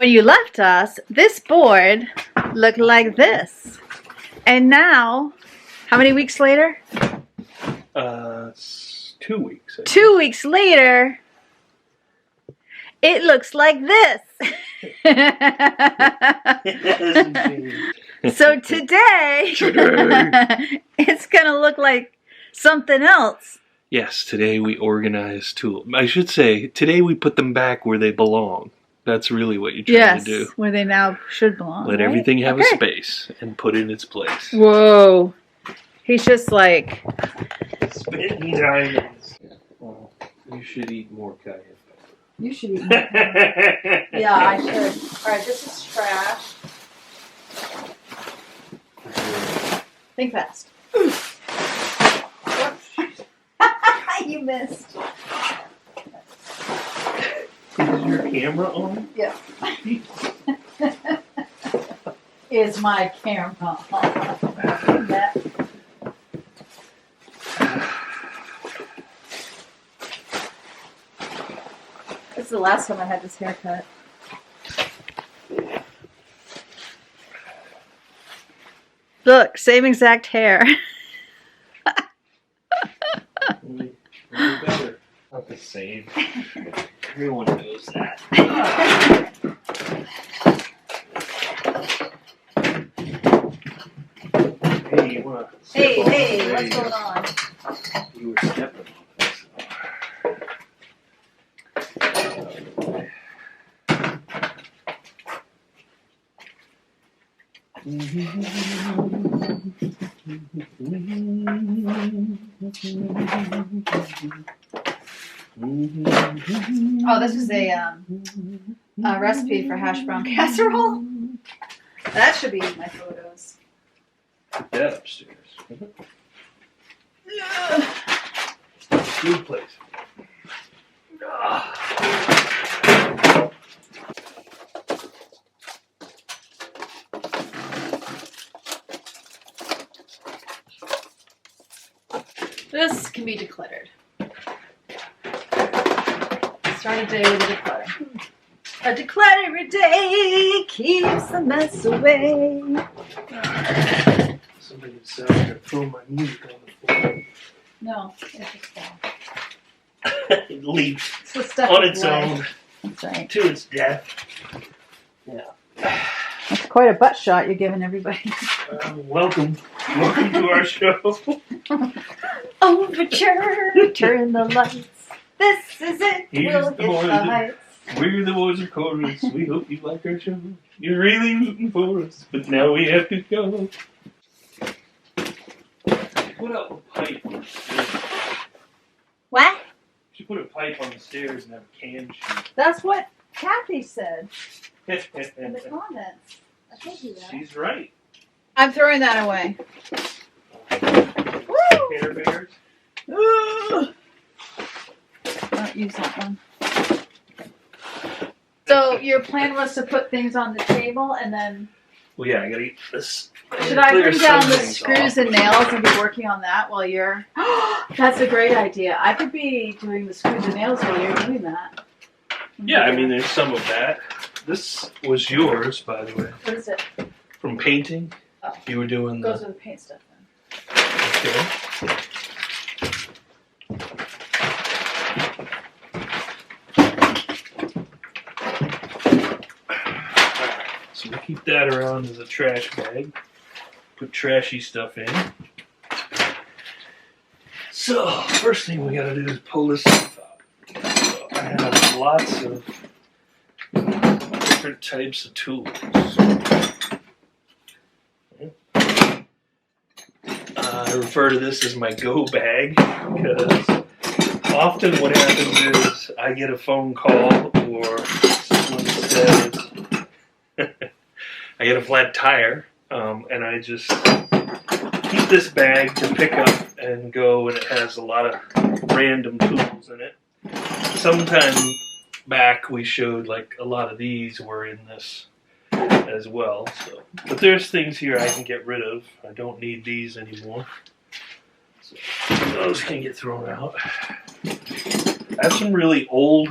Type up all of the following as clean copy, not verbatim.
When you left us, this board looked like this. And now, how many weeks later? It's 2 weeks. 2 weeks later, it looks like this. So today, it's going to look like something else. Yes, today we organize tools. I should say, today we put them back where they belong. That's really what you're trying to do. Yes, where they now should belong. Let everything have a space and put it in its place. Whoa. He's just like... Spitting diamonds. Well, you should eat more cayenne pepper. You should eat more. Yeah, I should. Alright, this is trash. Think fast. You missed. Is your camera on? Yeah. Is my camera on? That. This is the last time I had this haircut. Look, same exact hair. Only better. Not the same. Everyone knows that. Hey, you wanna step on Hey, what's going on? You were stepping Oh, this is a recipe for hash brown casserole. That should be in my photos. Put that upstairs. Good place. This can be decluttered. Start a day with a declutter. A decluttered day keeps the mess away. Somebody decided to throw my music on the floor. No, it's just fall. It leaps It's the stuff on of its life. own That's right. to its death. Yeah. That's quite a butt shot you're giving everybody. Welcome to our show. Overture, turn the lights. This is it. Here's We'll the hit the boys. heights. We're the boys of chorus. We hope you like our show. You're really rooting for us, but now we have to go. Put up a pipe on the stairs. What? You should put a pipe on the stairs and have a can shoot. That's what Kathy said in the comments. I told you that. She's right. I'm throwing that away. Care Bears. Don't use that one. So your plan was to put things on the table and then... Well, yeah, I gotta eat this. Should I bring down the screws and nails and be working on that while you're... That's a great idea. I could be doing the screws and nails while you're doing that. Yeah, I mean, there's some of that. This was yours, by the way. What is it? From painting. Oh. You were doing Goes the... with the paint stuff then. Okay. So we keep that around as a trash bag. Put trashy stuff in. So, first thing we gotta do is pull this stuff out. So I have lots of different types of tools. I refer to this as my go bag because often what happens is I get a phone call or someone says I get a flat tire and I just keep this bag to pick up and go, and it has a lot of random tools in it. Sometime back we showed like a lot of these were in this as well. So, but there's things here I can get rid of. I don't need these anymore. So those can get thrown out. I have some really old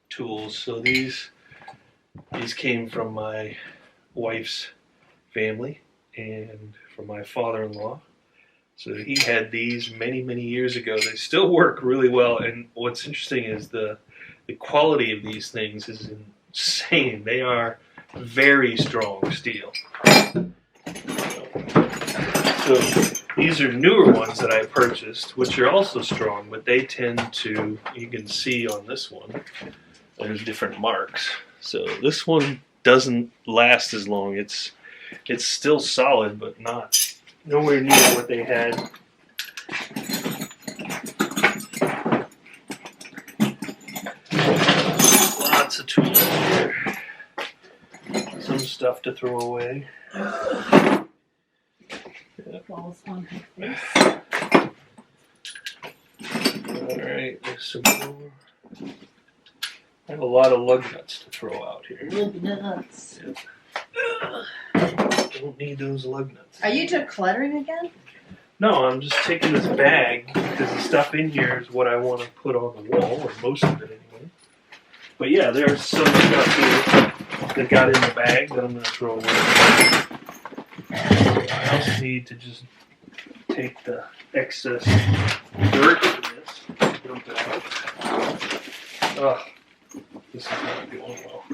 tools, so these These came from my wife's family and from my father-in-law. So he had these many, many years ago. They still work really well, and what's interesting is the quality of these things is insane. They are very strong steel. So these are newer ones that I purchased, which are also strong, but they tend to, you can see on this one, there's different marks. So this one doesn't last as long. It's still solid, but nowhere near what they had. Lots of tools here. Some stuff to throw away. Balls on her face. Alright, there's some more. I have a lot of lug nuts to throw out here. Lug nuts. Yep. Don't need those lug nuts. Are you decluttering again? No, I'm just taking this bag because the stuff in here is what I want to put on the wall, or most of it anyway. But yeah, there's some stuff here that got in the bag that I'm going to throw away. I also need to just take the excess dirt from this, dump it out. Ugh, this is not going well.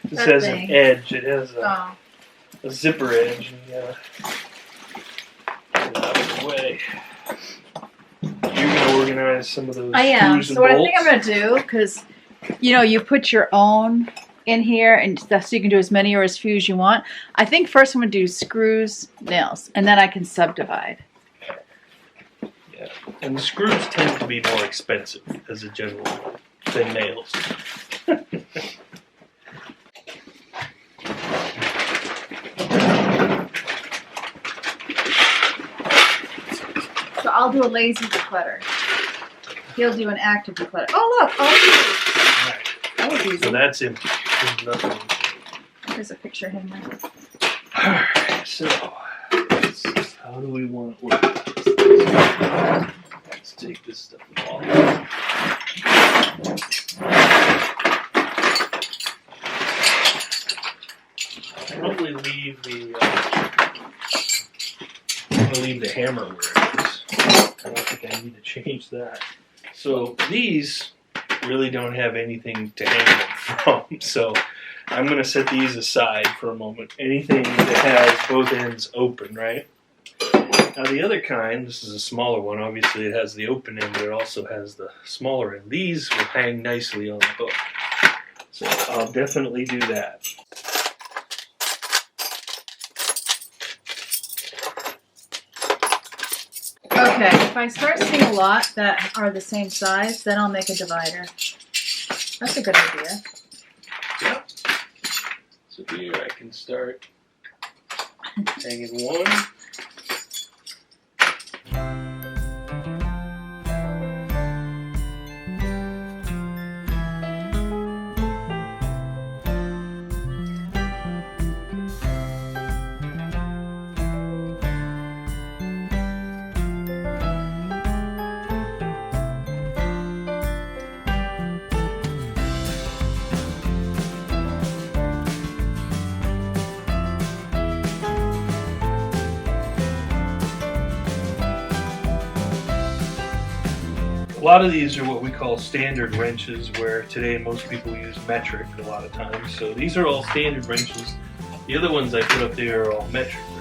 This That has thing. an edge. It has Oh. a zipper edge. And get it out of the way. You're gonna organize some of those. I am. screws and So what I bolts? think I'm going to do, because, you put your own in here, and so you can do as many or as few as you want. I think first I'm going to do screws, nails, and then I can subdivide. Yeah, and the screws tend to be more expensive as a general rule than nails. So I'll do a lazy declutter. He'll do an active declutter. Oh, look. Oh, Right. that was easy. So that's empty. There's nothing. There's a picture hanger. Alright, so how do we want to work? Let's take this stuff off. I'll probably leave the hammer where it is. I don't think I need to change that. So these really don't have anything to hang them from. So I'm going to set these aside for a moment. Anything that has both ends open, right? Now the other kind, this is a smaller one. Obviously it has the open end, but it also has the smaller end. These will hang nicely on the hook. So I'll definitely do that. Okay, if I start seeing a lot that are the same size, then I'll make a divider. That's a good idea. Yep. So here I can start hanging one. A lot of these are what we call standard wrenches, where today most people use metric a lot of times. So these are all standard wrenches. The other ones I put up there are all metric wrenches.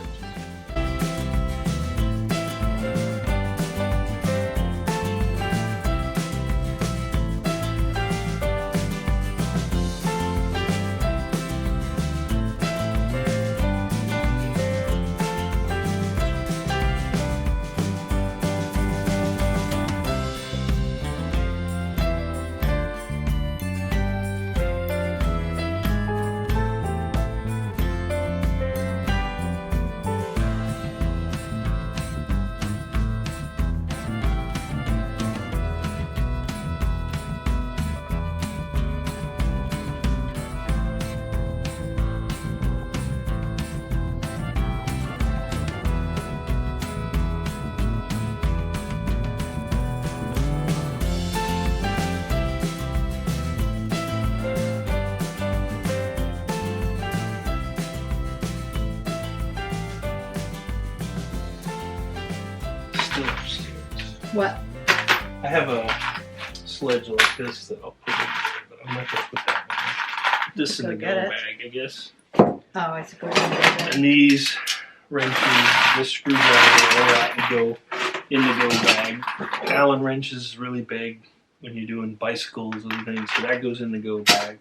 What? I have a sledge like this that I'll put in there, but I'm not going to put that one in. This in the go bag, I guess. Oh, I suppose. And these wrenches, this screwdriver, all that would go in the go bag. Allen wrench is really big when you're doing bicycles and things, so that goes in the go bag.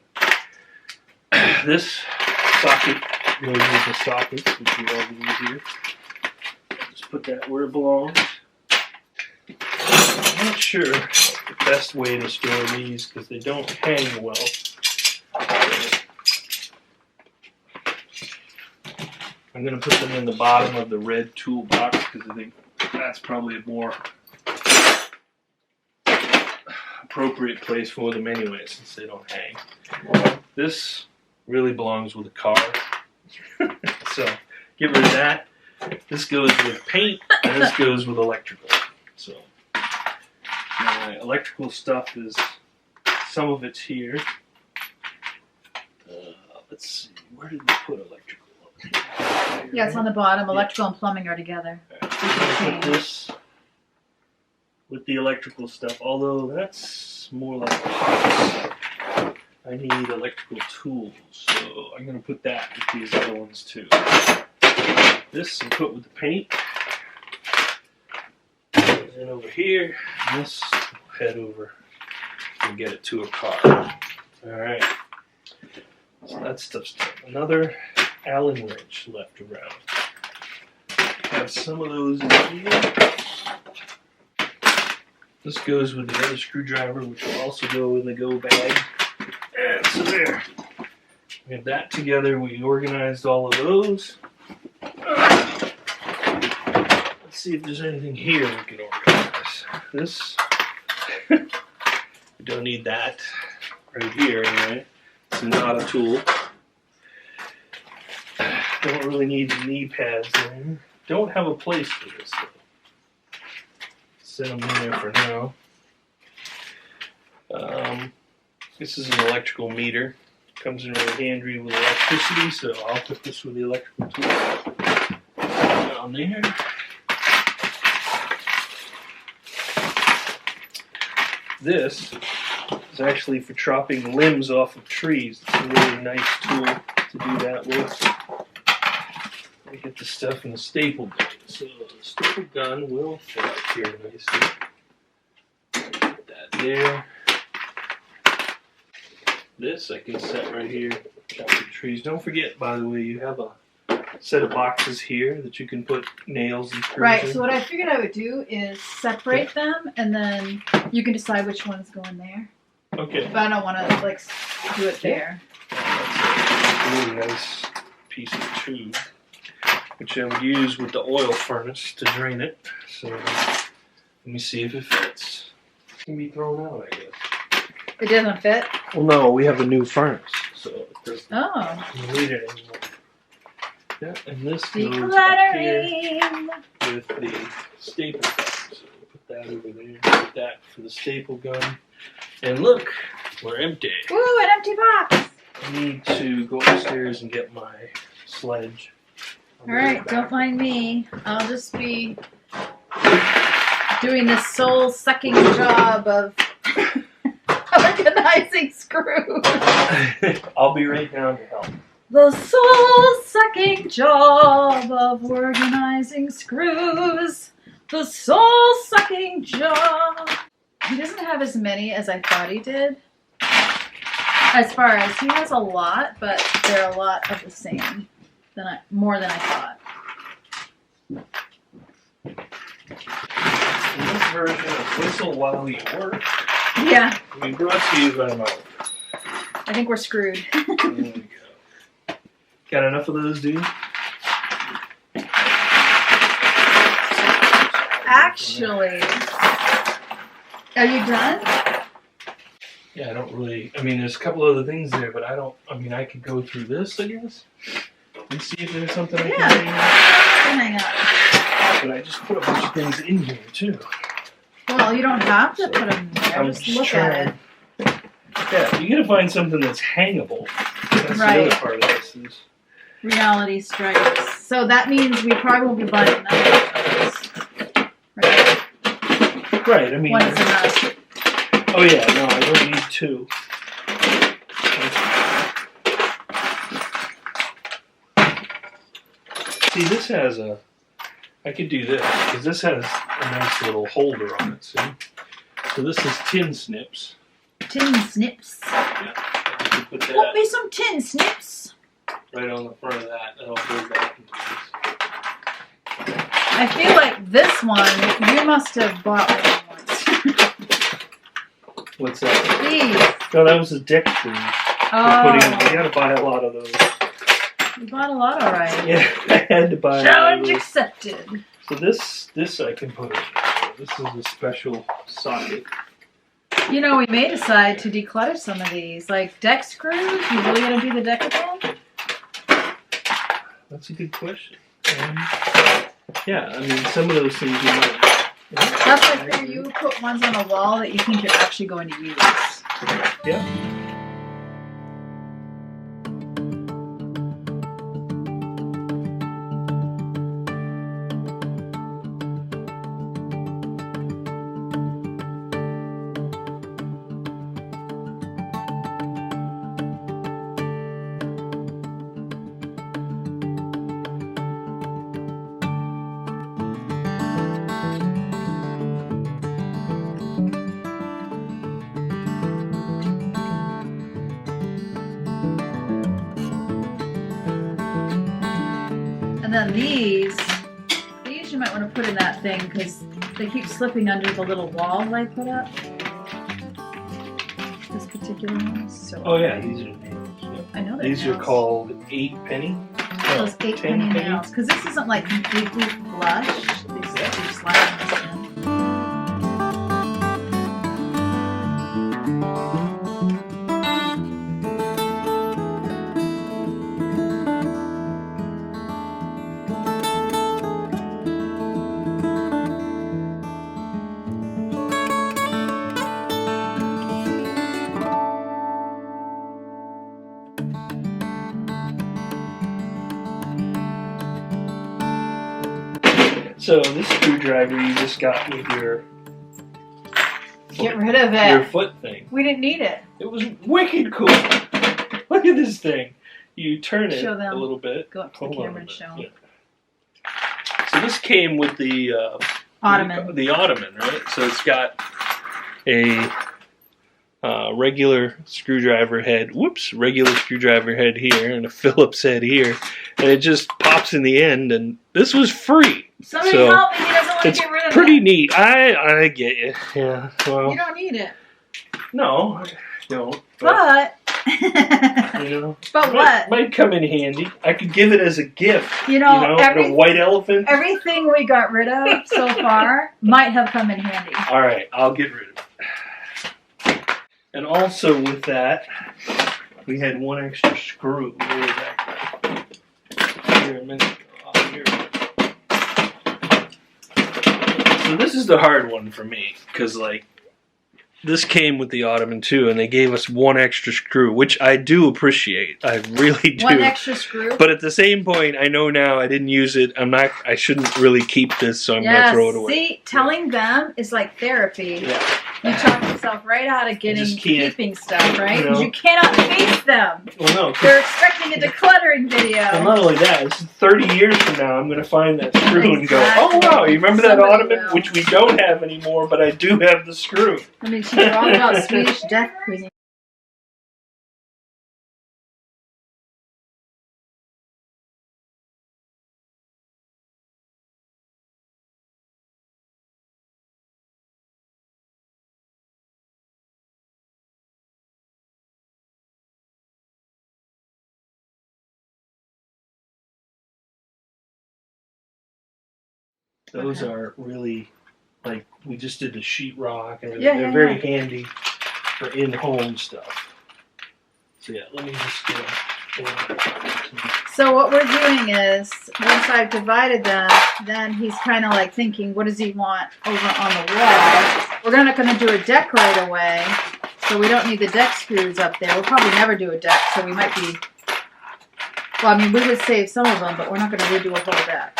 This socket goes with the sockets, which we all use here. Just put that where it belongs. I'm not sure the best way to store these because they don't hang well. I'm going to put them in the bottom of the red toolbox because I think that's probably a more appropriate place for them anyway since they don't hang. This really belongs with a car. So get rid of that. This goes with paint and this goes with electrical. So my electrical stuff is, some of it's here. Let's see, where did we put electrical? Yeah, it's on the bottom. Electrical and plumbing are together. I'm put this with the electrical stuff, although that's more like parts. I need electrical tools, so I'm going to put that with these other ones too. This I'll put with the paint. Goes in over here, and this will head over and get it to a car. Alright, so that stuff's done. Another Allen wrench left around. Have some of those in here. This goes with the other screwdriver, which will also go in the go bag. And so there. We have that together. We organized all of those. Let's see if there's anything here we can organize. This, we don't need that right here anyway. It's not a tool. Don't really need the knee pads there. Don't have a place for this though. Set them in there for now. This is an electrical meter. Comes in really handy with electricity, so I'll put this with the electrical tool down there. This is actually for chopping limbs off of trees. It's a really nice tool to do that with. I get the stuff in the staple gun. So the staple gun will fit up here nicely. Put that there. This I can set right here, chop the trees. Don't forget, by the way, you have a set of boxes here that you can put nails and screws Right, in. so what I figured I would do is separate them and then you can decide which ones go in there. Okay. But I don't want to like do it there. That's a really nice piece of tube, which I would use with the oil furnace to drain it. So let me see if it fits. It can be thrown out, I guess. It doesn't fit? Well, no, we have a new furnace, so it doesn't need it anymore. Yeah, and this goes up here with the staple gun. So we'll put that over there. Put that for the staple gun. And look, we're empty. Ooh, an empty box! I need to go upstairs and get my sledge. Alright, don't mind me. I'll just be doing this soul-sucking job of organizing screws. I'll be right down to help. The soul-sucking job of organizing screws. The soul-sucking job. He doesn't have as many as I thought he did. As far as he has a lot, but they're a lot of the same. More than I thought. This version of Whistle While You Work. Yeah. We brought to you by Mom. I think we're screwed. There we go. Got enough of those, dude? Actually, are you done? Yeah, I don't really, I mean, there's a couple other things there, but I I could go through this, I guess, and see if there's something I can Hang up. But I just put a bunch of things in here, too. Well, you don't have to put them there. I'm Just look at it. Yeah, you gotta find something that's hangable. That's the other part of this. Reality strikes. So that means we probably won't be buying another one of those. Right. Right, I mean... One is enough. Oh yeah, no, I don't need two. See, this has a... I could do this, because this has a nice little holder on it, see? So this is tin snips. Tin snips. Yeah, I can put Put that me some tin snips. right on the front of that, and I'll hold that in place. I feel like this one, you must have bought one once. What's that? These. No, that was a deck screw. Oh. You gotta buy a lot of those. You bought a lot, alright. Yeah, I had to buy a lot of Challenge those. accepted. So this I can put in. This is a special socket. You know, we may decide to declutter some of these. Like deck screws. You really gonna do the deck again? That's a good question. Yeah, I mean, some of those things you might. That's like where you put ones on a wall that you think you're actually going to use. Yeah. And then these you might want to put in that thing because they keep slipping under the little wall that I put up. This particular one is so. Oh yeah, these are nails. Yep. I know they're These nails. are called 8 penny. Those 8 penny nails because this isn't like completely flush. These keep sliding this in. So this screwdriver you just got with your Get rid of it. your foot thing. We didn't need it. It was wicked cool. Look at this thing. You turn it Show them. a little bit. Go up to Hold the on camera a and bit. show. Yeah. So this came with the Ottoman. The ottoman, right? So it's got a regular screwdriver head. Whoops, regular screwdriver head here and a Phillips head here, and it just pops in the end. And this was free. Somebody So, help me. He doesn't want to It's get rid of pretty it. neat. I get you. Yeah. Well, You don't need it. no, I don't. But. You know, But what? Might come in handy. I could give it as a gift. You know, the white elephant. everything we got rid of so far might have come in handy. All right, I'll get rid of it. And also with that, we had one extra screw. Where was that? Here a minute. Oh, here. So this is the hard one for me because like. This came with the Ottoman too, and they gave us one extra screw, which I do appreciate. I really do. One extra screw. But at the same point, I know now I didn't use it. I shouldn't really keep this, so I'm going to throw it away. See, telling them is like therapy. Yeah. You talk yourself right out of just can't, keeping stuff, right? you know. Because you cannot face them. Well, no. They're expecting a decluttering video. And not only that, this is 30 years from now, I'm going to find that screw and go, Exactly. oh wow, you remember that Somebody Ottoman? will. Which we don't have anymore, but I do have the screw. I mean, she's wrong about Swedish death cuisine. Those are really, like, we just did the sheetrock, and Yeah, they're yeah, very yeah. handy for in-home stuff. So yeah, let me just get So what we're doing is, once I've divided them, then he's kind of like thinking, what does he want over on the wall? We're not going to do a deck right away, so we don't need the deck screws up there. We'll probably never do a deck, so we might be, well, I mean, we would save some of them, but we're not going to redo a whole deck.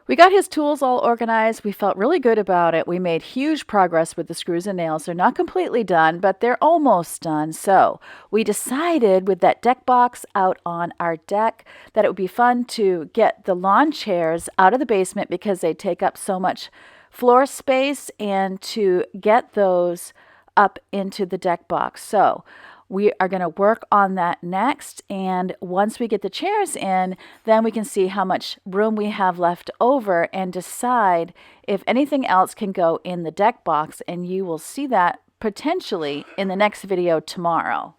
We got his tools all organized. We felt really good about it. We made huge progress with the screws and nails. They're not completely done, but they're almost done. So we decided with that deck box out on our deck that it would be fun to get the lawn chairs out of the basement because they take up so much floor space, and to get those up into the deck box. So we are going to work on that next, and once we get the chairs in, then we can see how much room we have left over and decide if anything else can go in the deck box, and you will see that potentially in the next video tomorrow.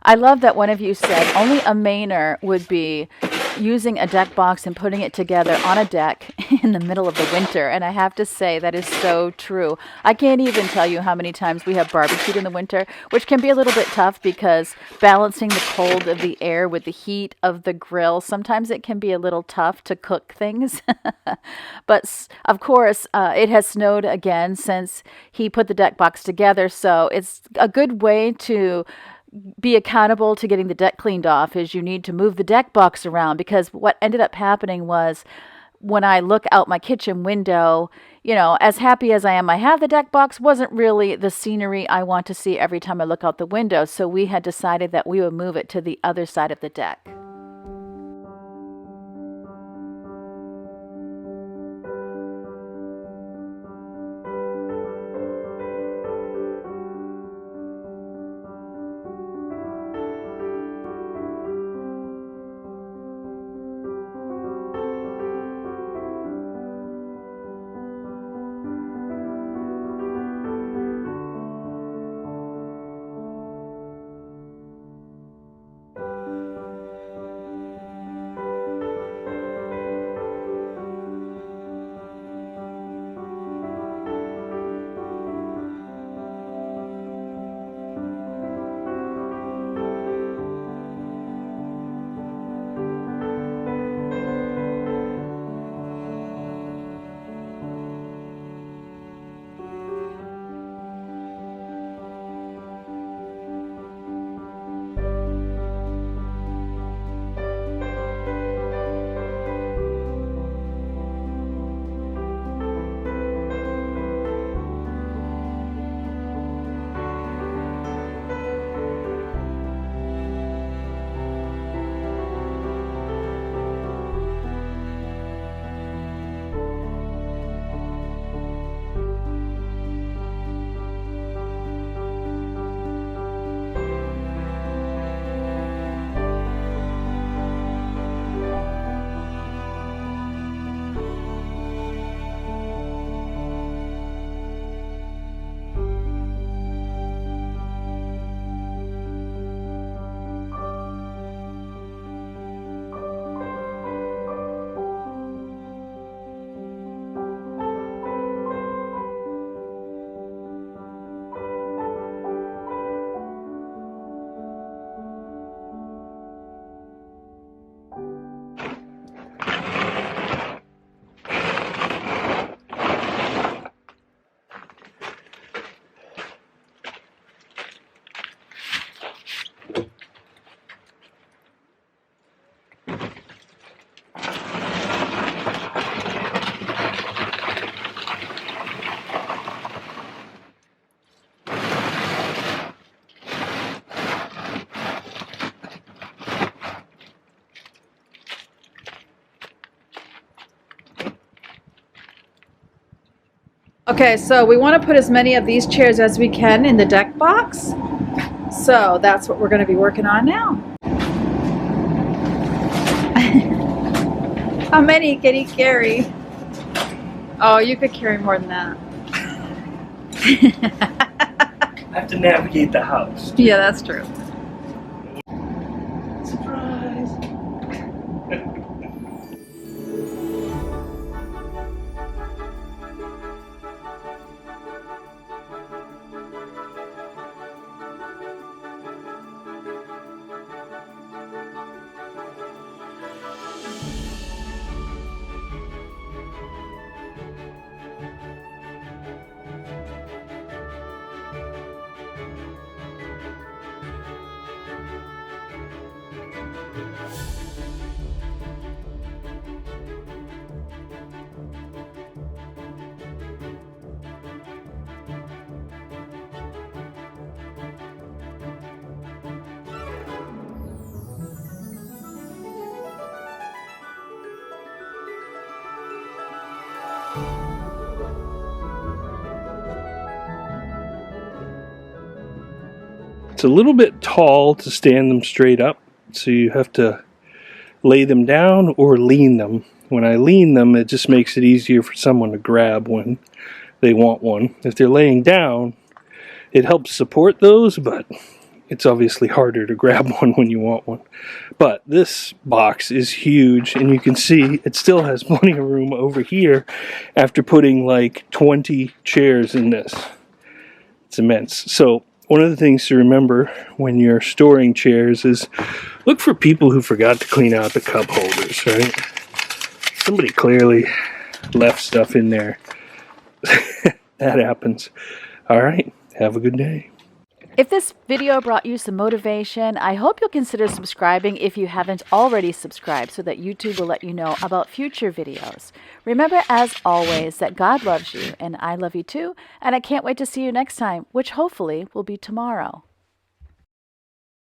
I love that one of you said only a Mainer would be using a deck box and putting it together on a deck in the middle of the winter. And I have to say that is so true. I can't even tell you how many times we have barbecued in the winter, which can be a little bit tough because balancing the cold of the air with the heat of the grill, sometimes it can be a little tough to cook things. But of course, it has snowed again since he put the deck box together. So it's a good way to be accountable to getting the deck cleaned off is you need to move the deck box around, because what ended up happening was when I look out my kitchen window, you know, as happy as I am, I have the deck box, wasn't really the scenery I want to see every time I look out the window. So we had decided that we would move it to the other side of the deck. Okay, so we want to put as many of these chairs as we can in the deck box. So that's what we're going to be working on now. How many can he carry? Oh, you could carry more than that. I have to navigate the house. Yeah, that's true. Surprise! It's a little bit tall to stand them straight up, so you have to lay them down or lean them. When I lean them, it just makes it easier for someone to grab when they want one. If they're laying down, it helps support those, but it's obviously harder to grab one when you want one. But this box is huge, and you can see it still has plenty of room over here after putting like 20 chairs in this. It's immense. So one of the things to remember when you're storing chairs is look for people who forgot to clean out the cup holders, right? Somebody clearly left stuff in there. That happens. All right. Have a good day. If this video brought you some motivation, I hope you'll consider subscribing if you haven't already subscribed so that YouTube will let you know about future videos. Remember, as always, that God loves you and I love you too, and I can't wait to see you next time, which hopefully will be tomorrow.